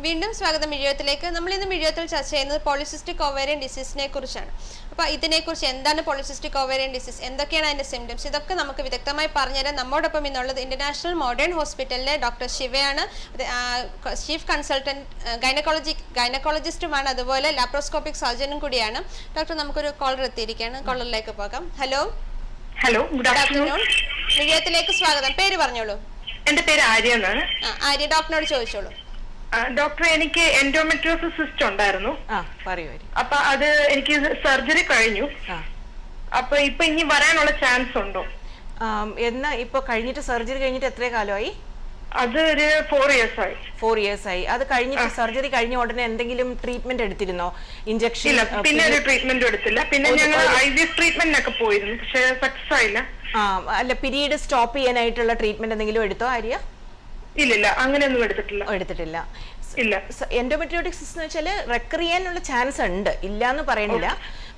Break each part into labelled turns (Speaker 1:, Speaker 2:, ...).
Speaker 1: വീണ്ടും സ്വാഗതം വീഡിയോത്തിലേക്ക്. നമ്മൾ ഇന്ന് വീഡിയോത്തിൽ ചർച്ച ചെയ്യുന്നത് പോളിസിസ്റ്റിക് ഓവേറിയൻ ഡിസീസിനെ കുറിച്ചാണ്. അപ്പോൾ ഇതിനെക്കുറിച്ച് എന്താണ് പോളിസിസ്റ്റിക് ഓവേറിയൻ ഡിസീസ്, എന്തൊക്കെയാണ് അതിൻ്റെ സിംറ്റംസ്, ഇതൊക്കെ നമുക്ക് വിദഗ്ധമായി പറഞ്ഞുതരാൻ നമ്മോടൊപ്പം ഇന്നുള്ളത് ഇന്റർനാഷണൽ മോഡേൺ ഹോസ്പിറ്റലിലെ ഡോക്ടർ ശിവയാണ്. ചീഫ് കൺസൾട്ടന്റ് ഗൈനക്കോളജിസ്റ്റുമാണ്, അതുപോലെ ലാപ്രോസ്കോപ്പിക് സർജനും കൂടിയാണ്. ഡോക്ടർ, നമുക്കൊരു കോളർ എത്തിയിരിക്കുകയാണ്. കോളറിലേക്ക് പോകാം. ഹലോ.
Speaker 2: Good afternoon.
Speaker 1: വീഡിയോത്തിലേക്ക് സ്വാഗതം. പേര് പറഞ്ഞോളൂ.
Speaker 2: എന്റെ പേര് ആര്യ എന്നാണ്.
Speaker 1: ആര്യ, ഡോക്ടറിനോട് ചോദിച്ചോളൂ.
Speaker 2: ഡോക്ടർ, എനിക്ക് എൻഡോമെട്രിയോസിസ് സിസ്റ്റ് ഉണ്ടായിരുന്നു. അപ്പൊ അത് എനിക്ക് സർജറി കഴിഞ്ഞു. അപ്പൊ ഇപ്പൊ ഇനി വരാനുള്ള ചാൻസ് ഉണ്ടോ?
Speaker 3: എന്നാ ഇപ്പൊ കഴിഞ്ഞിട്ട് സർജറി കഴിഞ്ഞിട്ട് എത്ര കാലമായി?
Speaker 2: അത് ഒരു 4 years ആയി.
Speaker 3: 4 years ആയി. അത് കഴിഞ്ഞിട്ട് സർജറി കഴിഞ്ഞ ഉടനെ എന്തെങ്കിലും ട്രീറ്റ്മെന്റ് എടുത്തിരുന്നോ? ഇഞ്ചക്ഷൻ?
Speaker 2: പിന്നെ ഒരു ട്രീറ്റ്മെന്റ് എടുത്തില്ല. പിന്നെ ഞങ്ങൾ IVF ട്രീറ്റ്മെന്റിനൊക്കെ പോയിരുന്നു, പക്ഷെ സക്സസ് ആയില്ല.
Speaker 3: അല്ല, പീരീഡ് സ്റ്റോപ്പ് ചെയ്യാനായിട്ടുള്ള ട്രീറ്റ്മെന്റ് എന്തെങ്കിലും എടുത്തോ ആര്യ?
Speaker 2: ഇല്ല, അങ്ങനെയൊന്നും എടുത്തിട്ടില്ല.
Speaker 3: എൻഡോമെട്രിയോട്ടിക് സിസ്റ്റ് എന്ന് വെച്ചാൽ റെക്കർ ചെയ്യാനുള്ള ചാൻസ് ഉണ്ട്, ഇല്ലാന്ന് പറയണില്ല.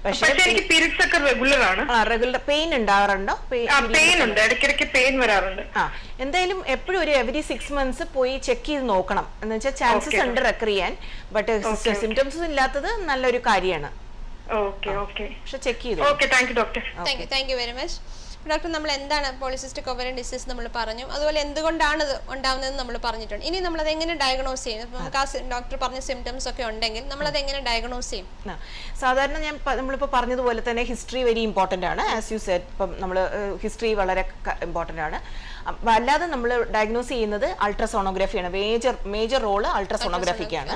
Speaker 3: പക്ഷേ
Speaker 2: എനിക്ക് പീരിയഡ്സ് ഒക്കെ റെഗുലർ ആണ്.
Speaker 3: Regular pain ഉണ്ടാവാറുണ്ടോ?
Speaker 2: പെയിൻ ഉണ്ട്, ഇടയ്ക്കിടയ്ക്ക് പെയിൻ വരാറുണ്ട്.
Speaker 3: എന്തായാലും എപ്പോഴും ഒരു എവറി 6 months പോയി ചെക്ക് ചെയ്ത് നോക്കണം. എന്ന് വെച്ചാൽ ചാൻസസ് ഉണ്ട് റെക്കർ ചെയ്യാൻ, ബട്ട് സിംറ്റംസ് ഇല്ലാത്തത് നല്ലൊരു കാര്യമാണ്. പക്ഷെ ചെക്ക് ചെയ്തു.
Speaker 1: Thank you very much. Doctor, നമ്മൾ എന്താണ് പോളിസിസ്റ്റിക് ഓവേറിയൻ ഡിസീസ് നമ്മൾ പറഞ്ഞു, അതുപോലെ എന്തുകൊണ്ടാണ് ഇത് ഉണ്ടാവുന്നതെന്ന് നമ്മൾ പറഞ്ഞിട്ടുണ്ട്. ഇനി നമ്മളത് എങ്ങനെ ഡയഗ്നോസ് ചെയ്യും? നമുക്ക് ആ ഡോക്ടർ പറഞ്ഞ സിംറ്റംസ് ഒക്കെ ഉണ്ടെങ്കിൽ നമ്മളത് എങ്ങനെ ഡയഗ്നോസ് ചെയ്യും?
Speaker 3: സാധാരണ നമ്മളിപ്പോൾ പറഞ്ഞതുപോലെ തന്നെ ഹിസ്റ്ററി വെരി ഇമ്പോർട്ടൻ്റ് ആണ്. ആസ് യു സെഡ്, ഇപ്പം നമ്മൾ ഹിസ്റ്ററി വളരെ ഇമ്പോർട്ടൻ്റ് ആണ്. അല്ലാതെ നമ്മൾ ഡയഗ്നോസ് ചെയ്യുന്നത് അൾട്രാസോണോഗ്രാഫിയാണ്. Major role അൾട്രാസോണോഗ്രാഫിക്കാണ്.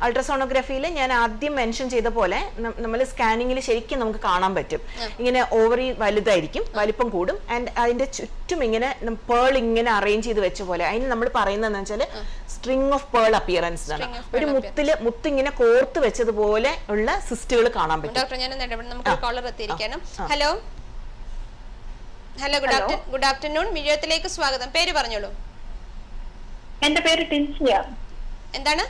Speaker 3: അൾട്രാസോണോഗ്രാഫിയിൽ ഞാൻ ആദ്യം മെൻഷൻ ചെയ്ത പോലെ നമ്മൾ സ്കാനിങ്ങിൽ ശരിക്കും നമുക്ക് കാണാൻ പറ്റും. ഇങ്ങനെ ഓവറി വലുതായിരിക്കും, വലിപ്പം കൂടും, ആൻഡ് അതിന്റെ ചുറ്റും ഇങ്ങനെ പേൾ ഇങ്ങനെ അറേഞ്ച് ചെയ്ത് വെച്ച പോലെ. അതിന് നമ്മൾ പറയുന്നതെന്ന് വെച്ചാൽ സ്ട്രിങ് ഓഫ് പേൾ അപ്പിയറൻസ് ആണ്. ഒരു മുത്ത് ഇങ്ങനെ കോർത്ത് വെച്ചതുപോലെ ഉള്ള സിസ്റ്റുകൾ കാണാൻ പറ്റും.
Speaker 1: ഡോക്ടർ, ഞാൻ നമുക്ക് കോളർ എത്തിയിരിക്കണം. ഹലോ. Good afternoon. വീഡിയോത്തിലേക്ക് സ്വാഗതം. പേര് പറഞ്ഞോളൂ.
Speaker 2: എന്റെ പേര് ടിൻസിയ.
Speaker 1: എന്താണ്?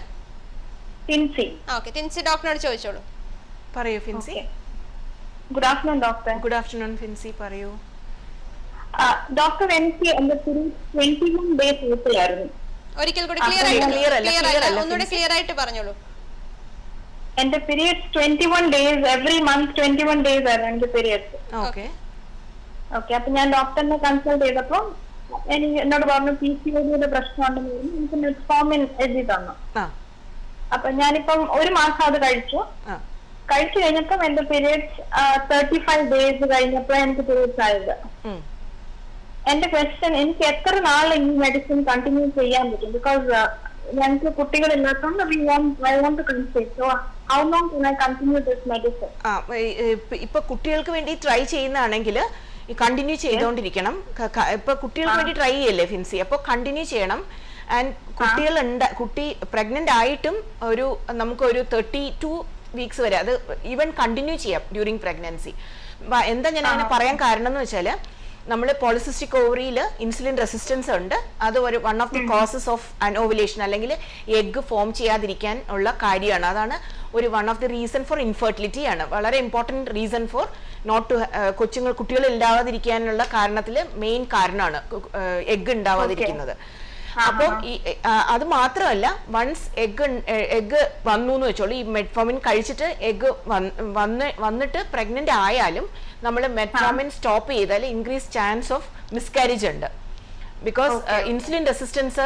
Speaker 2: ടിൻസി.
Speaker 1: ഓക്കേ, ടിൻസി, ഡോക്ടറിനോട് ചോദിച്ചോളൂ.
Speaker 3: പറയൂ Fincy.
Speaker 2: Good afternoon doctor.
Speaker 3: Good afternoon Fincy, പറയൂ.
Speaker 2: ഡോക്ടർ, എനിക്ക് എന്റെ 21 days ആയിരുന്നു.
Speaker 1: ഒരിക്കൽ കൂടി ഒന്നുകൂടെ ക്ലിയർ ആയിട്ട് പറഞ്ഞോളൂ.
Speaker 2: എന്റെ periods 21 days, every month 21 days ആയിരുന്നു എന്റെ പീരിയഡ്സ്.
Speaker 3: ഓക്കെ.
Speaker 2: അപ്പൊ ഞാൻ ഡോക്ടറിനെ കൺസൾട്ട് ചെയ്തപ്പോ എന്നോട് പറഞ്ഞു PCOD പ്രശ്നമുണ്ടെന്ന് പറഞ്ഞു. എനിക്ക് മെറ്റ്ഫോർമിൻ എഴുതി തന്നു. അപ്പൊ ഞാനിപ്പം 1 മാസം അത് കഴിച്ചു കഴിഞ്ഞപ്പോ എന്റെ പീരിയഡ്സ് 35 days കഴിഞ്ഞപ്പോഴാണ് എനിക്ക് പീരിയഡ്സ് ആയത്. എന്റെ ക്വസ്റ്റ്യൻ, എനിക്ക് എത്ര നാൾ ഈ മെഡിസിൻ കണ്ടിന്യൂ ചെയ്യാൻ പറ്റും? ബിക്കോസ് ഞങ്ങൾക്ക് കുട്ടികളില്ലാത്തതുകൊണ്ട്
Speaker 3: ഇപ്പൊ കുട്ടികൾക്ക് വേണ്ടി ട്രൈ ചെയ്യുന്നതാണെങ്കിൽ കണ്ടിന്യൂ ചെയ്തോണ്ടിരിക്കണം. ഇപ്പൊ കുട്ടികൾക്ക് വേണ്ടി ട്രൈ ചെയ്യല്ലേ ഫിൻസി? അപ്പൊ കണ്ടിന്യൂ ചെയ്യണം. ആൻഡ് കുട്ടി പ്രഗ്നന്റ് ആയിട്ടും നമുക്കൊരു 32 weeks വരെ അത് ഈവൻ കണ്ടിന്യൂ ചെയ്യാം ഡ്യൂറിങ് പ്രഗ്നൻസി. എന്താ ഞാൻ അങ്ങനെ പറയാൻ കാരണം എന്ന് വെച്ചാൽ, നമ്മൾ പോളിസിസ്റ്റിക് ഓവറിയിൽ ഇൻസുലിൻ റെസിസ്റ്റൻസ് ഉണ്ട്. അത് one of the causes of anovulation, അല്ലെങ്കിൽ എഗ് ഫോം ചെയ്യാതിരിക്കാൻ ഉള്ള കാര്യമാണ്. അതാണ് one of the reason for infertility ആണ്. വളരെ important reason for not to കുട്ടികൾ ഉണ്ടാവാതിരിക്കാനുള്ള കാരണത്തിൽ മെയിൻ കാരണമാണ് എഗ് ഉണ്ടാവാതിരിക്കുന്നത്. അപ്പം അത് മാത്രമല്ല, വൺസ് എഗ് വന്നു എന്ന് വെച്ചോളൂ, ഈ മെറ്റ്ഫോമിൻ കഴിച്ചിട്ട് എഗ് വന്നിട്ട് പ്രഗ്നന്റ് ആയാലും നമ്മൾ മെറ്റ്ഫോമിൻ സ്റ്റോപ്പ് ചെയ്താൽ ഇൻക്രീസ് ചാൻസ് ഓഫ് മിസ്കാരേജ് ഉണ്ട്. ബിക്കോസ് ഇൻസുലിൻ റെസിസ്റ്റൻസ്,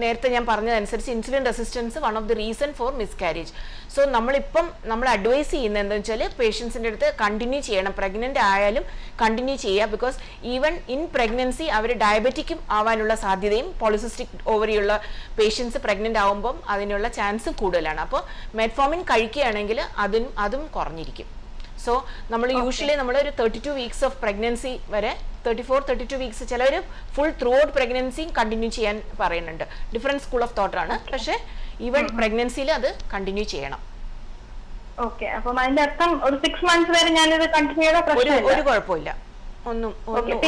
Speaker 3: നേരത്തെ ഞാൻ പറഞ്ഞതനുസരിച്ച് insulin resistance one of the reason four miscarriage. So നമ്മൾ അഡ്വൈസ് ചെയ്യുന്നത് എന്താണെന്ന് വെച്ചാൽ പേഷ്യൻസിൻ്റെ അടുത്ത് കണ്ടിന്യൂ ചെയ്യണം. പ്രഗ്നന്റ് ആയാലും കണ്ടിന്യൂ ചെയ്യുക. ബിക്കോസ് ഈവൻ ഇൻ പ്രഗ്നൻസി അവർ ഡയബറ്റിക്കും ആവാനുള്ള സാധ്യതയും പോളിസിസ്റ്റിക് ഓവറിയുള്ള പേഷ്യൻസ് പ്രഗ്നന്റ് ആവുമ്പം അതിനുള്ള ചാൻസ് കൂടുതലാണ്. അപ്പോൾ മെറ്റ്ഫോമിൻ കഴിക്കുകയാണെങ്കിൽ അതും കുറഞ്ഞിരിക്കും. സോ നമ്മൾ യൂഷ്വലി ഒരു 32 weeks ഓഫ് പ്രഗ്നൻസി വരെ, 34-32 weeks, ചിലവർ full through out pregnancy continue ചെയ്യാൻ പറയുന്നുണ്ട്. ഡിഫറെന്റ് സ്കൂൾ ഓഫ് തോട്ട് ആണ്. പക്ഷെ ഈവൻ പ്രഗ്നൻസിയിൽ അത് കണ്ടിന്യൂ ചെയ്യണം. ഒരു കുഴപ്പമില്ല, ഒന്നും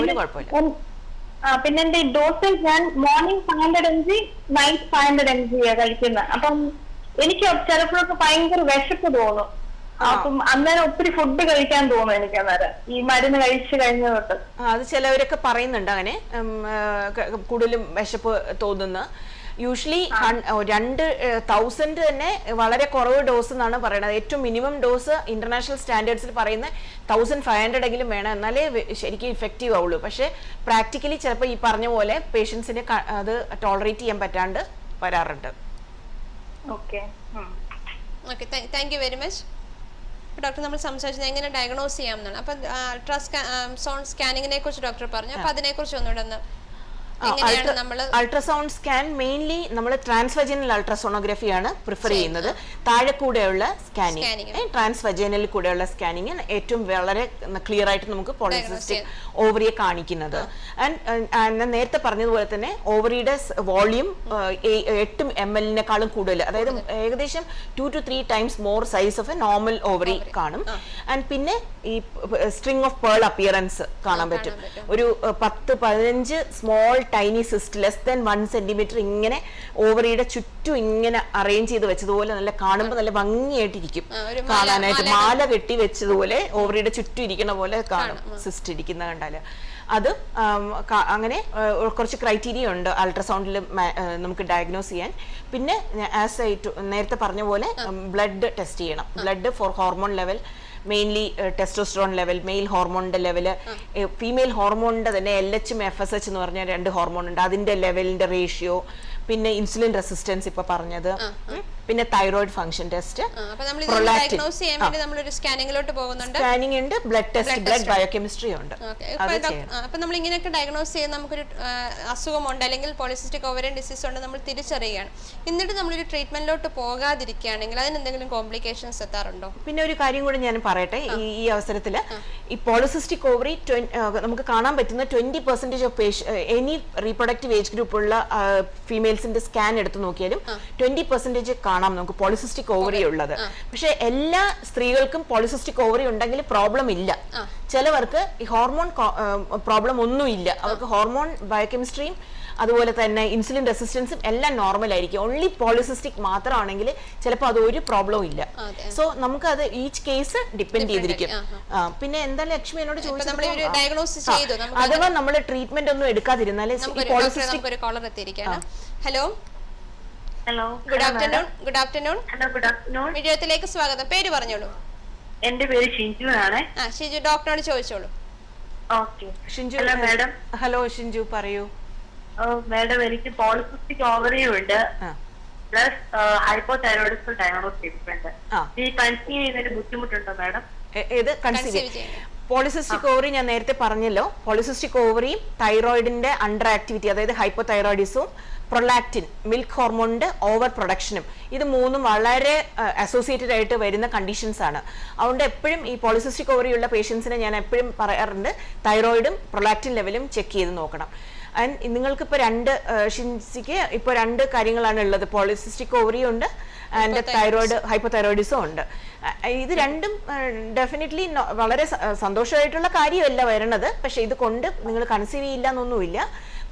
Speaker 3: ഒരു കുഴപ്പമില്ല.
Speaker 2: പിന്നെ എന്റെ ഡോസേജ് ഞാൻ മോർണിംഗ് 500 mg, നൈറ്റ് 500 mg കഴിക്കുന്നത്. അപ്പം എനിക്ക് ചിലപ്പോഴൊക്കെ ഭയങ്കര വിശപ്പ് തോന്നും. അപ്പം അന്നേരം ഒത്തിരി ഫുഡ് കഴിക്കാൻ തോന്നും എനിക്ക്. അന്നേരം ഈ മരുന്ന് കഴിച്ചു കഴിഞ്ഞ തൊട്ട്
Speaker 3: അത് ചിലവരൊക്കെ പറയുന്നുണ്ട് അങ്ങനെ കൂടുതലും വിശപ്പ് തോന്നുന്ന. യൂഷ്വലി 2000 തന്നെ വളരെ കുറവ് ഡോസ് എന്നാണ് പറയുന്നത്. ഏറ്റവും മിനിമം ഡോസ് ഇന്റർനാഷണൽ സ്റ്റാൻഡേർഡ്സിൽ പറയുന്ന 1500 എങ്കിലും വേണം, എന്നാലേ ശരിക്കും ഇഫക്റ്റീവ് ആവുള്ളൂ. പക്ഷേ പ്രാക്ടിക്കലി ചിലപ്പോൾ ഈ പറഞ്ഞ പോലെ പേഷ്യൻസിന് അത് ടോളറേറ്റ് ചെയ്യാൻ പറ്റാണ്ട് വരാറുണ്ട്.
Speaker 2: Okay,
Speaker 1: thank you very much. Doctor നമ്മൾ സംസാരിച്ചത് എങ്ങനെ ഡയഗ്നോസ് ചെയ്യാമെന്നാണ്. അപ്പം അൾട്രാസൗണ്ട് സ്കാനിങ്ങിനെ കുറിച്ച് ഡോക്ടർ പറഞ്ഞു. അപ്പം അതിനെക്കുറിച്ച് ഒന്നുകൂടെ ഒന്ന്
Speaker 3: അൾട്രാസൗണ്ട് സ്കാൻ മെയിൻലി നമ്മൾ ട്രാൻസ്വജനൽ അൾട്രാസോണോഗ്രഫിയാണ് പ്രിഫർ ചെയ്യുന്നത്. താഴെ കൂടെയുള്ള സ്കാനിങ്, ട്രാൻസ്വജനൽ കൂടെയുള്ള സ്കാനിങ് ഏറ്റവും വളരെ ക്ലിയർ ആയിട്ട് നമുക്ക് പോളിസിസ്റ്റിക് ഓവറിയെ കാണിക്കുന്നത്. ആൻഡ് നേരത്തെ പറഞ്ഞതുപോലെ തന്നെ ഓവറിയുടെ വോളിയം 8 ml കൂടുതൽ, അതായത് ഏകദേശം 2 to 3 times more size of A normal ovary കാണും. ആൻഡ് പിന്നെ ഈ സ്ട്രിങ് ഓഫ് പേൾ അപ്പിയറൻസ് കാണാൻ പറ്റും. ഒരു 10-15 small tiny cyst less than 1 centimeter ഇങ്ങനെ ഓവറിയുടെ ചുറ്റും ഇങ്ങനെ അറേഞ്ച് ചെയ്ത് വെച്ചതുപോലെ നല്ല കാണുമ്പോൾ നല്ല ഭംഗിയായിട്ടിരിക്കും കാണാനായിട്ട്. മാല കെട്ടി വെച്ചതുപോലെ ഓവറിയുടെ ചുറ്റും ഇരിക്കുന്ന പോലെ കാണും സിസ്റ്റ് ഇരിക്കുന്ന കണ്ടാല്. അത് അങ്ങനെ കുറച്ച് ക്രൈറ്റീരിയ ഉണ്ട് അൾട്രാസൗണ്ടിൽ നമുക്ക് ഡയഗ്നോസ് ചെയ്യാൻ. പിന്നെ ആസ് നേരത്തെ പറഞ്ഞ പോലെ ബ്ലഡ് ടെസ്റ്റ് ചെയ്യണം. Blood for hormone level, mainly testosterone level, male ഹോർമോണിന്റെ ലെവല്, ഫീമെയിൽ ഹോർമോണിന്റെ തന്നെ LH FSH എന്ന് പറഞ്ഞ 2 ഹോർമോൺ ഉണ്ട്, അതിന്റെ ലെവലിന്റെ റേഷ്യോ, പിന്നെ ഇൻസുലിൻ റെസിസ്റ്റൻസ് ഇപ്പൊ പറഞ്ഞത്, പിന്നെ തൈറോയിഡ് ഫംഗ്ഷൻ ടെസ്റ്റ്, സ്കാനിങ് ഉണ്ട്, ബ്ലഡ് ടെസ്റ്റ്, ബ്ലഡ് ബയോകെമിസ്ട്രി ഉണ്ട്.
Speaker 1: അപ്പൊ നമ്മൾ ഇങ്ങനെയൊക്കെ ഡയഗ്നോസ് ചെയ്ത് നമുക്കൊരു അസുഖമുണ്ട് അല്ലെങ്കിൽ പോളിസിസ്റ്റിക് ഓവറിയൻ ഡിസീസ് ഉണ്ട് നമ്മൾ തിരിച്ചറിയുകയാണ്. എന്നിട്ട് നമ്മളൊരു ട്രീറ്റ്മെന്റിലോട്ട് പോകാതിരിക്കുകയാണെങ്കിൽ അതിന് എന്തെങ്കിലും കോംപ്ലിക്കേഷൻസ് എത്താറുണ്ടോ?
Speaker 3: പിന്നെ ഒരു കാര്യം കൂടി ഞാൻ പറയട്ടെ ഈ അവസരത്തിൽ, ഈ പോളിസിസ്റ്റിക് ഓവറി നമുക്ക് കാണാൻ പറ്റുന്ന 20% of any reproductive age group ഉള്ള ഫീമെയിൽസിന്റെ സ്കാൻ എടുത്ത് നോക്കിയാലും 20% കാണാം നമുക്ക് പോളിസിസ്റ്റിക് ഓവറി ഉള്ളത്. പക്ഷെ എല്ലാ സ്ത്രീകൾക്കും പോളിസിസ്റ്റിക് ഓവറി ഉണ്ടെങ്കിൽ പ്രോബ്ലം ഇല്ല. ചിലവർക്ക് ഈ ഹോർമോൺ പ്രോബ്ലം ഒന്നും ഇല്ല, അവർക്ക് ഹോർമോൺ ബയോകെമിസ്ട്രിയും അതുപോലെ തന്നെ ഇൻസുലിൻ റെസിസ്റ്റൻസും എല്ലാം നോർമൽ ആയിരിക്കും. ഓൺലി പോളിസിസ്റ്റിക് മാത്രമാണെങ്കിൽ ചിലപ്പോൾ അത് ഒരു പ്രോബ്ലവും ഇല്ല. സോ നമുക്ക് അത് ഈച്ച് കേസ് ഡിപ്പെൻഡ് ചെയ്തിരിക്കും. പിന്നെ എന്തായാലും ലക്ഷ്മി എന്നോട് ചോദിച്ചത് അഥവാ നമ്മൾ ട്രീറ്റ്മെന്റ് ഒന്നും എടുക്കാതിരുന്നാല് polycystic.
Speaker 1: Hello, good afternoon. Good afternoon. വീഡിയോത്തിലേക്ക് സ്വാഗതം. പേര് പറഞ്ഞോളൂ.
Speaker 2: എന്റെ പേര് ഷിഞ്ചു ആണ്.
Speaker 1: ഷിഞ്ചു, ഡോക്ടറോട് ചോദിച്ചോളൂ.
Speaker 3: ഷിഞ്ചു, ഹലോ ഷിഞ്ചു, പറയൂ.
Speaker 2: മാഡം, എനിക്ക് പോളിസിസ്റ്റിക് ഓവറിയും ഉണ്ട്, പ്ലസ് ഹൈപ്പോതൈറോയിഡിസം ഡയഗ്നോസ് ചെയ്തിട്ടുണ്ട്. ഈ കൺസീവ് ചെയ്യുന്നതിന് ബുദ്ധിമുട്ടുണ്ടോ മാഡം?
Speaker 3: ഏത് കൺസീവ്? പോളിസിസ്റ്റിക് ഓവറി ഞാൻ നേരത്തെ പറഞ്ഞല്ലോ. പോളിസിസ്റ്റിക് ഓവറിയും തൈറോയിഡിന്റെ അണ്ടർ ആക്ടിവിറ്റി, അതായത് ഹൈപ്പോതൈറോയിഡിസവും പ്രൊലാക്റ്റിൻ മിൽക്ക് ഹോർമോണിന്റെ ഓവർ പ്രൊഡക്ഷനും, ഇത് മൂന്നും വളരെ അസോസിയേറ്റഡ് ആയിട്ട് വരുന്ന കണ്ടീഷൻസ് ആണ്. അതുകൊണ്ട് എപ്പോഴും ഈ പോളിസിസ്റ്റിക് ഓവറി ഉള്ള പേഷ്യൻസിനെ ഞാൻ എപ്പോഴും പറയാറുണ്ട്, തൈറോയിഡും പ്രൊലാക്റ്റിൻ ലെവലും ചെക്ക് ചെയ്ത് നോക്കണം. ആൻഡ് നിങ്ങൾക്ക് ഇപ്പോൾ ഷിൻസിക്ക് ഇപ്പോൾ 2 കാര്യങ്ങളാണ് ഉള്ളത്, പോളിസിസ്റ്റിക് ഓവറിയും ഉണ്ട് ആൻഡ് തൈറോയിഡ് ഹൈപ്പോതൈറോയിഡിസം ഉണ്ട്. ഇത് രണ്ടും ഡെഫിനറ്റ്ലി വളരെ സന്തോഷമായിട്ടുള്ള കാര്യമല്ല വരണത്. പക്ഷെ ഇത് കൊണ്ട് നിങ്ങൾ കൺസീവ് ചെയ്യില്ല എന്നൊന്നുമില്ല,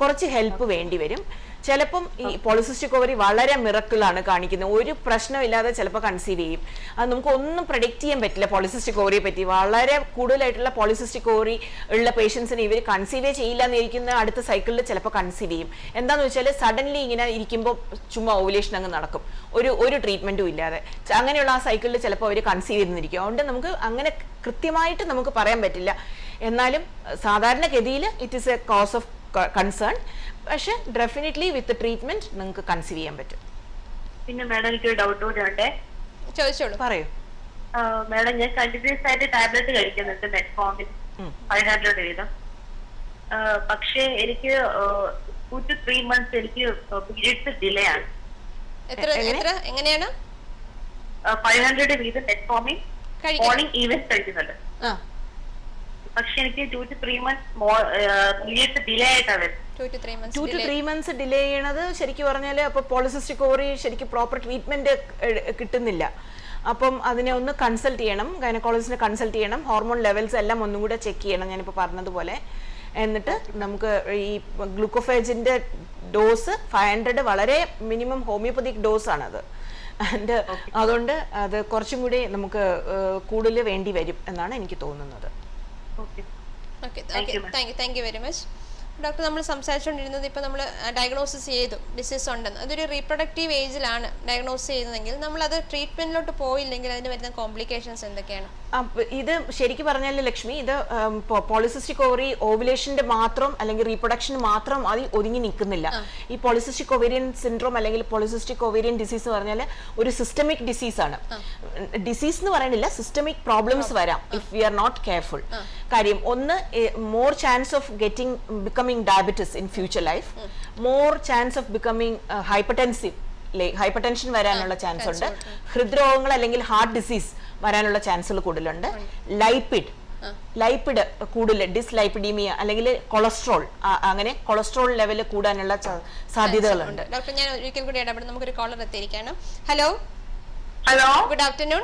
Speaker 3: കുറച്ച് ഹെൽപ്പ് വേണ്ടി വരും. ചിലപ്പം ഈ പോളിസിസ്റ്റിക് ഓവറി വളരെ മിറക്കിളാണ് കാണിക്കുന്നത്, ഒരു പ്രശ്നമില്ലാതെ ചിലപ്പോൾ കൺസീവ് ചെയ്യും. അത് നമുക്ക് ഒന്നും പ്രഡിക്റ്റ് ചെയ്യാൻ പറ്റില്ല പോളിസിസ്റ്റിക് ഓവറിയെ പറ്റി. വളരെ കൂടുതലായിട്ടുള്ള പോളിസിസ്റ്റിക് ഓവറി ഉള്ള പേഷ്യൻസിന് ഇവർ കൺസീവേ ചെയ്യില്ല എന്നിരിക്കുന്ന അടുത്ത സൈക്കിളിൽ ചിലപ്പോൾ കൺസീവ് ചെയ്യും. എന്താണെന്ന് വെച്ചാൽ സഡൻലി ഇങ്ങനെ ഇരിക്കുമ്പോൾ ചുമ്മാ ഓവുലേഷൻ അങ്ങ് നടക്കും, ഒരു ട്രീറ്റ്മെന്റും ഇല്ലാതെ. അങ്ങനെയുള്ള ആ സൈക്കിളിൽ ചിലപ്പോൾ അവർ കൺസീവ് ചെയ്തിരിക്കും. അതുകൊണ്ട് നമുക്ക് അങ്ങനെ കൃത്യമായിട്ട് നമുക്ക് പറയാൻ പറ്റില്ല. എന്നാലും സാധാരണഗതിയിൽ it is a cause of concern. പക്ഷെ ഡെഫിനറ്റ്ലി വിത്ത് ട്രീറ്റ്മെന്റ് നിങ്ങൾക്ക് കൺസീവ് ചെയ്യാൻ പറ്റും.
Speaker 2: പിന്നെ മാഡം, എനിക്കൊരു ഡൗട്ട് കൂടെ ഉണ്ട്.
Speaker 3: ചോദിച്ചോളൂ. പറയൂ
Speaker 2: മാഡം. ഞാൻ കണ്ടിന്യൂസ് ആയിട്ട് ടാബ്ലറ്റ് കഴിക്കുന്നുണ്ട്, മെറ്റ്ഫോമിൻ 500 വീതം. പക്ഷേ എനിക്ക് 2 to 3 months എനിക്ക് പീരിയഡ്സ് ഡിലേ ആണ്.
Speaker 1: എങ്ങനെയാണ്?
Speaker 2: 500 വീതം മെറ്റ്ഫോമിൻ മോർണിംഗ് ഈവനിംഗ് കഴിക്കുന്നുണ്ട്. പക്ഷെ എനിക്ക് 2 to 3 months പീരിയഡ്സ് ഡിലേ ആയിട്ടാണ് വരുന്നത്.
Speaker 3: 2 to 3 months ഡിലേ ചെയ്യണത് ശരിക്കും പറഞ്ഞാൽ അപ്പൊ പോളിസിസ്റ്റിക് ഓവറി ശരിക്കും പ്രോപ്പർ ട്രീറ്റ്മെന്റ് കിട്ടുന്നില്ല. അപ്പം അതിനെ ഒന്ന് കൺസൾട്ട് ചെയ്യണം, ഗൈനക്കോളജിസ്റ്റിനെ കൺസൾട്ട് ചെയ്യണം, ഹോർമോൺ ലെവൽസ് എല്ലാം ഒന്നും കൂടെ ചെക്ക് ചെയ്യണം ഞാനിപ്പോൾ പറഞ്ഞതുപോലെ. എന്നിട്ട് നമുക്ക് ഈ ഗ്ലൂക്കോഫേജിന്റെ ഡോസ് 500 വളരെ മിനിമം ഹോമിയോപ്പതിക് ഡോസ് ആണത്. ആൻഡ് അതുകൊണ്ട് അത് കുറച്ചും കൂടി നമുക്ക് കൂടുതൽ വേണ്ടി വരും എന്നാണ് എനിക്ക് തോന്നുന്നത്.
Speaker 1: Thank you very much. Doctor നമ്മൾ സംസാരിച്ചുകൊണ്ടിരുന്നത് ഇപ്പോൾ നമ്മൾ ഡയഗ്നോസിസ് ചെയ്തു ഡിസീസ് ഉണ്ടെന്ന്, അതൊരു റീപ്രൊഡക്റ്റീവ് ഏജിലാണ് ഡയഗ്നോസ് ചെയ്യുന്നതെങ്കിൽ നമ്മളത് ട്രീറ്റ്മെന്റിലോട്ട് പോയില്ലെങ്കിൽ അതിന് വരുന്ന കോംപ്ലിക്കേഷൻസ് എന്തൊക്കെയാണ്?
Speaker 3: ഇത് ശരിക്കും പറഞ്ഞാൽ ലക്ഷ്മി, ഇത് പോളിസിസ്റ്റിക് ഓവറി ഓവുലേഷന്റെ മാത്രം അല്ലെങ്കിൽ റീപ്രൊഡക്ഷൻ മാത്രം അതിൽ ഒതുങ്ങി നിൽക്കുന്നില്ല. ഈ പോളിസിസ്റ്റിക് ഒവേരിയൻ സിൻഡ്രോം അല്ലെങ്കിൽ പോളിസിസ്റ്റിക് ഒവേരിയൻ ഡിസീസ് എന്ന് പറഞ്ഞാൽ ഒരു സിസ്റ്റമിക് ഡിസീസ് ആണ്. ഡിസീസ് എന്ന് പറയുന്നില്ല, സിസ്റ്റമിക് പ്രോബ്ലംസ് വരാം if we are not careful. കാര്യം ഒന്ന്, more chance of becoming diabetes in future life, more chance of becoming hypertensive, hypertension വരാനുള്ള ചാൻസ് ഉണ്ട്. ഹൃദ്രോഗങ്ങൾ അല്ലെങ്കിൽ ഹാർട്ട് ഡിസീസ് വരാനുള്ള ചാൻസുകൾ കൂടുതലുണ്ട്. ലൈപ്പിഡ് കൂടുതൽ, ഡിസ്ലൈപ്പിഡീമിയ അല്ലെങ്കിൽ കൊളസ്ട്രോൾ, അങ്ങനെ കൊളസ്ട്രോൾ ലെവൽ കൂടാനുള്ള സാധ്യതകളുണ്ട്.
Speaker 1: ഡോക്ടർ ഞാൻ ഒരിക്കൽ കൂടി ഇടപെടും, നമുക്കൊരു കോളർ എത്തിയിരിക്കുകയാണ്. Hello good afternoon.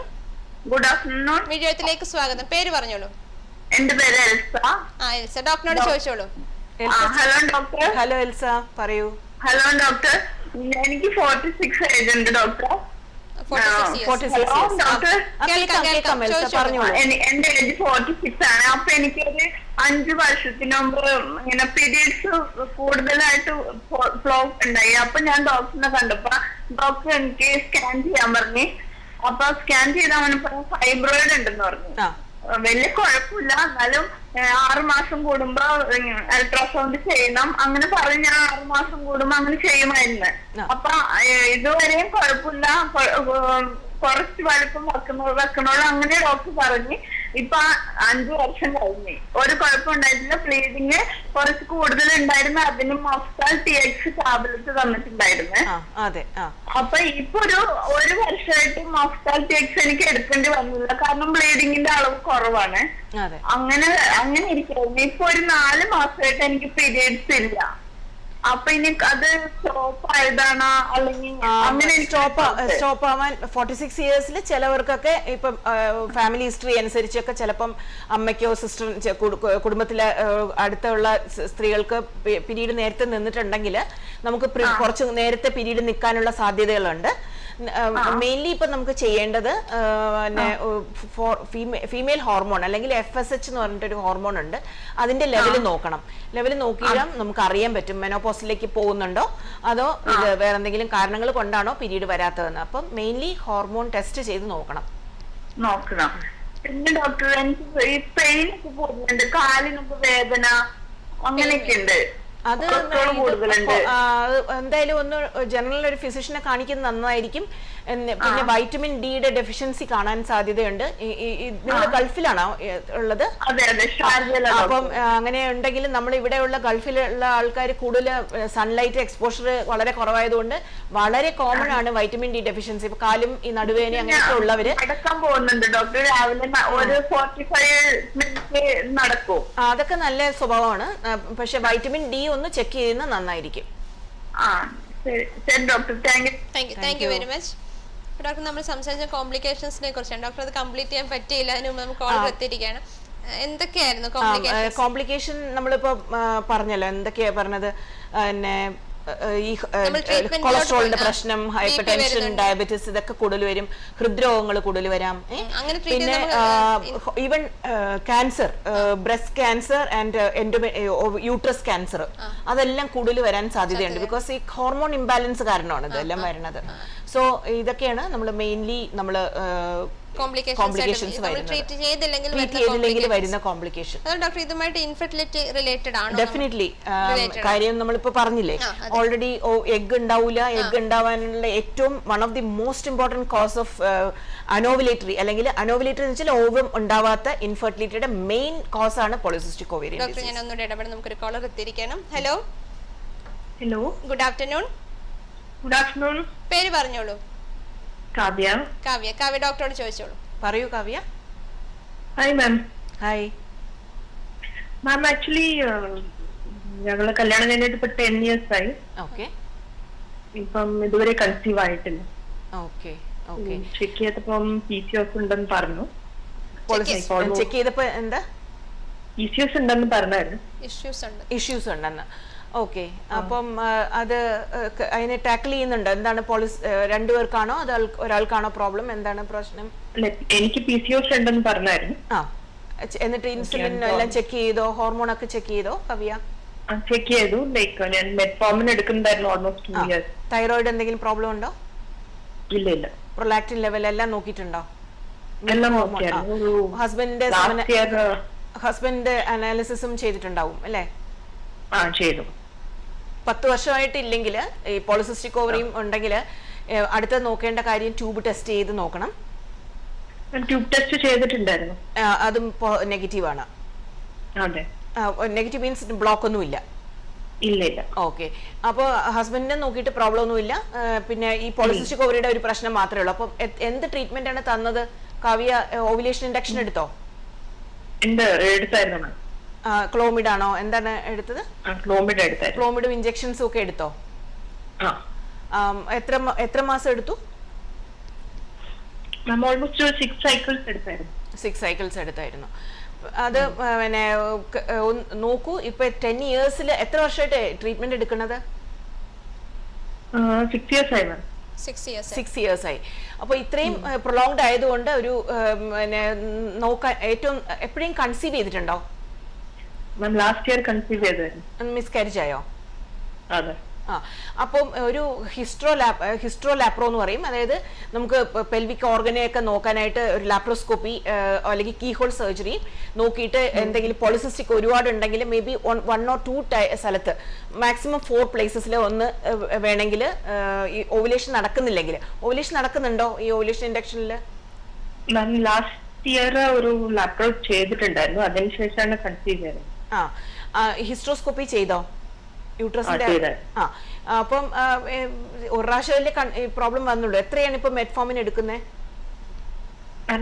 Speaker 1: വീഡിയോത്തിലേക്ക് സ്വാഗതം. പേര് പറഞ്ഞോളൂ.
Speaker 2: എന്റെ പേര് എൽസ.
Speaker 1: എൽസ, ഡോക്ടറിനോട് ചോദിച്ചോളൂ.
Speaker 2: Hello doctor.
Speaker 3: ഹലോ എൽസ, പറയൂ.
Speaker 2: ഹലോ ഡോക്ടർ, എനിക്ക് 46 ഏജ് ഉണ്ട് ഡോക്ടർ. എന്റെ ഏജ് 46 ആണ്. അപ്പൊ എനിക്കൊരു 5 വർഷത്തിന് മുമ്പ് ഇങ്ങനെ പീരിയഡ്സ് കൂടുതലായിട്ട് ഫ്ലോ ഉണ്ടായി. അപ്പൊ ഞാൻ ഡോക്ടറിനെ കണ്ടപ്പോ ഡോക്ടർ എനിക്ക് സ്കാൻ ചെയ്യാൻ പറഞ്ഞു. അപ്പൊ സ്കാൻ ചെയ്താൽ പറഞ്ഞപ്പോ ഫൈബ്രോയിഡ് ഉണ്ടെന്ന് പറഞ്ഞു. വലിയ കുഴപ്പമില്ല, എന്നാലും 6 മാസം കൂടുമ്പോ അൾട്രാസൗണ്ട് ചെയ്യണം അങ്ങനെ പറഞ്ഞ് ഞാൻ 6 മാസം കൂടുമ്പോ അങ്ങനെ ചെയ്യുമായിരുന്നു. അപ്പൊ ഇതുവരെയും കുഴപ്പമില്ല, കുറച്ച് വലുപ്പം വെക്കണോളൂ അങ്ങനെ ഡോക്ടർ പറഞ്ഞ്. ഇപ്പൊ 5 വർഷം കഴിഞ്ഞ് ഒരു കുഴപ്പം ഉണ്ടായിട്ടില്ല. ബ്ലീഡിങ് കുറച്ച് കൂടുതൽ ഉണ്ടായിരുന്നു, അതിന് മൊഫ്താൽ TX ടാബ്ലറ്റ് തന്നിട്ടുണ്ടായിരുന്നു. അപ്പൊ ഇപ്പൊ ഒരു വർഷമായിട്ട് മൊഫ്താൽ TX എനിക്ക് എടുക്കേണ്ടി വന്നില്ല, കാരണം ബ്ലീഡിങ്ങിന്റെ അളവ് കുറവാണ്. അങ്ങനെ ഇരിക്കുന്നു. ഇപ്പൊ ഒരു 4 മാസമായിട്ട് എനിക്ക് പീരിയഡ്സ് ഇല്ല. അപ്പൊ ഇനി അത് സ്റ്റോപ്പ് ആയതാണോ അല്ലെങ്കിൽ അങ്ങനെ
Speaker 3: സ്റ്റോപ്പ് ആവാൻ 46 ഇയേഴ്സിൽ ചിലവർക്കൊക്കെ ഇപ്പം ഫാമിലി ഹിസ്റ്ററി അനുസരിച്ചൊക്കെ ചിലപ്പം അമ്മയ്ക്കോ സിസ്റ്റർ കുടുംബത്തിലെ അടുത്തുള്ള സ്ത്രീകൾക്ക് പീരീഡ് നേരത്തെ നിന്നിട്ടുണ്ടെങ്കിൽ നമുക്ക് കുറച്ച് നേരത്തെ പീരീഡ് നിൽക്കാനുള്ള സാധ്യതകളുണ്ട്. മെയിൻലി ഇപ്പൊ നമുക്ക് ചെയ്യേണ്ടത് ഫീമെയിൽ ഹോർമോൺ അല്ലെങ്കിൽ FSH എന്ന് പറഞ്ഞിട്ടൊരു ഹോർമോൺ ഉണ്ട്, അതിന്റെ ലെവൽ നോക്കണം. ലെവൽ നോക്കിയാൽ നമുക്ക് അറിയാൻ പറ്റും മെനോപോസിലേക്ക് പോകുന്നുണ്ടോ അതോ ഇത് വേറെ എന്തെങ്കിലും കാരണങ്ങൾ കൊണ്ടാണോ പീരീഡ് വരാത്തതെന്ന്. അപ്പം മെയിൻലി ഹോർമോൺ ടെസ്റ്റ് ചെയ്ത് നോക്കണം.
Speaker 2: പിന്നെ ഡോക്ടർ, എനിക്ക് ഈ പെയിൻ ഒക്കെ പോകുന്നുണ്ട്, കാലിനൊക്കെ വേദന അങ്ങനെയൊക്കെ ഉണ്ട്.
Speaker 3: അത് എന്തായാലും ഒന്ന് ജനറൽ ഒരു ഫിസിഷ്യനെ കാണിക്കുന്നത് നന്നായിരിക്കും. പിന്നെ വൈറ്റമിൻ ഡിയുടെ ഡെഫിഷ്യൻസി കാണാൻ സാധ്യതയുണ്ട്. നിങ്ങൾ ഗൾഫിലാണോ ഉള്ളത്? അപ്പം അങ്ങനെ ഉണ്ടെങ്കിൽ നമ്മൾ ഇവിടെയുള്ള ഗൾഫിലുള്ള ആൾക്കാർ കൂടുതൽ സൺലൈറ്റ് എക്സ്പോഷർ വളരെ കുറവായതുകൊണ്ട് വളരെ കോമൺ ആണ് വൈറ്റമിൻ ഡി ഡെഫിഷ്യൻസി. ഇപ്പൊ കാലും ഈ നടുവേദന അങ്ങനെയൊക്കെ ഉള്ളവര് അതൊക്കെ നല്ല സ്വഭാവമാണ്. പക്ഷെ വൈറ്റമിൻ ഡി ഒന്ന് ചെക്ക് ചെയ്യുന്നത് നന്നായിരിക്കും.
Speaker 1: Thank you very much. Doctor നമ്മൾ സംസാരിച്ച കോംപ്ലിക്കേഷൻസിനെ കുറിച്ചാണ്. ഡോക്ടർ അത് കംപ്ലീറ്റ് ചെയ്യാൻ പറ്റിയില്ല, അതിന് മുമ്പ് നമുക്ക് കോൾ എത്തിയിരിക്കുകയാണ്. എന്തൊക്കെയായിരുന്നു
Speaker 3: കോംപ്ലിക്കേഷൻ? നമ്മളിപ്പോ പറഞ്ഞല്ലോ എന്തൊക്കെയാ പറഞ്ഞത്. പിന്നെ ഈ കൊളസ്ട്രോളിന്റെ പ്രശ്നം, ഹൈപ്പർ ടെൻഷൻ, ഡയബറ്റീസ് ഇതൊക്കെ കൂടുതൽ വരും. ഹൃദ്രോഗങ്ങൾ കൂടുതൽ വരാം. പിന്നെ even cancer, breast cancer and uterus cancer അതെല്ലാം കൂടുതൽ വരാൻ സാധ്യതയുണ്ട്. ബിക്കോസ് ഈ ഹോർമോൺ ഇംബാലൻസ് കാരണമാണ് ഇതെല്ലാം വരുന്നത്. സോ ഇതൊക്കെയാണ് നമ്മൾ മെയിൻലി നമ്മള് കോംപ്ലിക്കേഷൻസ് വരുന്ന കോംപ്ലിക്കേഷൻ. ഡെഫിനറ്റ്ലി. കാര്യം നമ്മളിപ്പോ പറഞ്ഞില്ലേ ഓൾറെഡി, എഗ് ഉണ്ടാവില്ല. എഗ് ഉണ്ടാവാനുള്ള ഏറ്റവും one of the most important cause of anovulatory അല്ലെങ്കിൽ അനോവുലേറ്ററി എന്ന് വെച്ചാൽ ഓവം ഉണ്ടാവാത്ത ഇൻഫെർട്ടിലിറ്റിയുടെ മെയിൻ കോസ് ആണ് പോളിസിസ്റ്റിക് ഒവേറിയൻ ഡിസീസ്.
Speaker 1: ഞാൻ ഒന്നുകൂടെ ഇടപെടാം, നമുക്കൊരു കോളർ എത്തിയിരിക്കണം. Hello good afternoon. പേര് പറഞ്ഞോളൂ.
Speaker 2: കാവ്യ.
Speaker 1: ഡോക്ടറോട് ചോദിച്ചോളൂ.
Speaker 3: പറയൂ Kavya.
Speaker 2: Hi ma'am.
Speaker 3: Hi
Speaker 2: ma'am. Actually ഞങ്ങള് കല്യാണം കഴിഞ്ഞിട്ട് ഇപ്പൊ 10 years ആയി.
Speaker 3: ഓക്കെ.
Speaker 2: ഇപ്പം ഇതുവരെ കൺസീവ് ആയിട്ടില്ല.
Speaker 3: ഓക്കെ.
Speaker 2: ചെക്ക് ചെയ്തപ്പം PCOS ഉണ്ടെന്ന് പറഞ്ഞു.
Speaker 3: ചെക്ക് ചെയ്തപ്പോ എന്താ
Speaker 2: PCOS ഉണ്ടെന്ന് പറഞ്ഞായിരുന്നു.
Speaker 3: ഇഷ്യൂസ് ഉണ്ടെന്ന്. ഓക്കെ. അപ്പം അത് അതിനെ ടാക്കിൾ ചെയ്യുന്നുണ്ടോ? എന്താണ് രണ്ടുപേർക്കാണോ അത് ഒരാൾക്കാണോ പ്രോബ്ലം? എന്താണ് പ്രശ്നം?
Speaker 2: എനിക്ക് PCOS ഉണ്ടെന്ന് പറഞ്ഞായിരുന്നു.
Speaker 3: എന്നിട്ട് ഇൻസുലിൻ എല്ലാം ചെക്ക് ചെയ്തോ? ഹോർമോൺ ഒക്കെ ചെക്ക് ചെയ്തോ കവ്യ?
Speaker 2: ചെക്ക് ചെയ്തു. ലൈക്ക് ഞാൻ മെറ്റ്ഫോമിൻ എടുക്കുന്നുണ്ടായിരുന്നു ഓൾമോസ്റ്റ് 2 years.
Speaker 3: തൈറോയിഡ് എന്തെങ്കിലും പ്രോബ്ലം ഉണ്ടോ?
Speaker 2: ഇല്ല.
Speaker 3: പ്രൊലാക്റ്റിൻ ലെവൽ എല്ലാം നോക്കിയിട്ടുണ്ടോ?
Speaker 2: എല്ലാം നോക്കിയായിരുന്നു.
Speaker 3: ഹസ്ബൻഡ് അനാലിസിസും ചെയ്തിട്ടുണ്ടാവും അല്ലേ?
Speaker 2: ചെയ്തു.
Speaker 3: 10 വർഷമായിട്ട് ഇല്ലെങ്കിൽ ഈ പോളിസിസ്റ്റിക് ഓവറിയും ഉണ്ടെങ്കിൽ അടുത്ത നോക്കേണ്ട കാര്യം ട്യൂബ് ടെസ്റ്റ് ചെയ്ത് നോക്കണം.
Speaker 2: ട്യൂബ് ടെസ്റ്റ് ചെയ്തിട്ടുണ്ടായിരുന്നു.
Speaker 3: അതും നെഗറ്റീവ് ആണ്.
Speaker 2: അതെ.
Speaker 3: നെഗറ്റീവ് മീൻസ് ബ്ലോക്ക് ഒന്നും ഇല്ല.
Speaker 2: ഇല്ല.
Speaker 3: ഓക്കെ. അപ്പോൾ ഹസ്ബൻഡിനെ നോക്കിയിട്ട് പ്രോബ്ലം ഒന്നും ഇല്ല. പിന്നെ ഈ പോളിസിസ്റ്റിക് ഓവറിയുടെ ഒരു പ്രശ്നം മാത്രമേ ഉള്ളൂ. അപ്പം എന്ത് ട്രീറ്റ്മെന്റ് ആണ് തന്നത്? കാവ്യ ഓവുലേഷൻ ഇൻഡക്ഷൻ എടുത്തോ?
Speaker 2: എടുത്തായിരുന്നു.
Speaker 3: ക്ലോമിഡ് ആണോ? എന്താണ് എടുത്തത്? ക്ലോമിഡും ഇഞ്ചക്ഷൻസും ഒക്കെ എടുത്തോ? എത്ര മാസം എടുത്തു? 6 cycles എടുത്തായിരുന്നു. അത് പിന്നെ നോക്കൂ, ഇപ്പൊ 10 years എത്ര വർഷമായിട്ട് ട്രീറ്റ്മെന്റ് എടുക്കുന്നത്? 6 years ആയി. അപ്പൊ ഇത്രയും പ്രൊലോങ്ഡ് ആയതുകൊണ്ട് ഒരു പിന്നെ നോക്കാൻ എപ്പോഴും കൺസീവ് ചെയ്തിട്ടുണ്ടോ?
Speaker 2: ലാസ്റ്റ് ഇയർ കൺസീവ് ചെയ്തായിരുന്നു.
Speaker 3: മിസ്കാരേജ് ആയോ?
Speaker 2: അതെ.
Speaker 3: അപ്പം ഒരു ഹിസ്ട്രോലാപ്രോ എന്ന് പറയും. അതായത് നമുക്ക് പെൽവിക് ഓർഗനെയൊക്കെ നോക്കാനായിട്ട് ഒരു ലാപ്രോസ്കോപ്പി അല്ലെങ്കിൽ കീഹോൾ സർജറി നോക്കിയിട്ട് എന്തെങ്കിലും പോളിസിസ്റ്റിക് ഒരുപാട് ഉണ്ടെങ്കിൽ മേ ബി 1 or 2 സ്ഥലത്ത് മാക്സിമം 4 places ഒന്ന് വേണമെങ്കിൽ ഈ ഓവുലേഷൻ നടക്കുന്നില്ലെങ്കിൽ. ഓവുലേഷൻ നടക്കുന്നുണ്ടോ ഈ ഓവുലേഷൻ ഇൻഡക്ഷനിൽ?
Speaker 2: ലാസ്റ്റ് ഇയർ ഒരു ലാപ്രോ ചെയ്തിട്ടുണ്ടായിരുന്നു. അതിനുശേഷമാണ് കൺസീവ് ചെയ്തത്.
Speaker 3: ഹിസ്ട്രോസ്കോപ്പി ചെയ്തോ യൂട്രസിന്റെ? അപ്പം ഒരു പ്രാവശ്യമല്ലേ പ്രോബ്ലം വന്നുള്ളൂ. എത്രയാണ് ഇപ്പൊ മെറ്റ്ഫോമിൻ എടുക്കുന്നത്?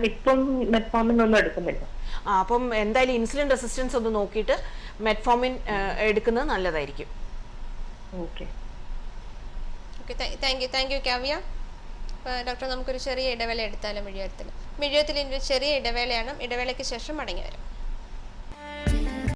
Speaker 2: ഇപ്പം മെറ്റ്ഫോമിൻ ഒന്നും എടുക്കുന്നില്ല.
Speaker 3: അപ്പം എന്തായാലും ഇൻസുലിൻ റെസിസ്റ്റൻസ് ഒന്ന് നോക്കിയിട്ട് മെറ്റ്ഫോമിൻ എടുക്കുന്നത് നല്ലതായിരിക്കും.
Speaker 1: Thank you Kavya. ഡോക്ടർ, നമുക്കൊരു ചെറിയ ഇടവേള എടുത്താലും മിഴിയത്തിൽ ഒരു ചെറിയ ഇടവേളയാണ്. ഇടവേളയ്ക്ക് ശേഷം മടങ്ങി വരാം.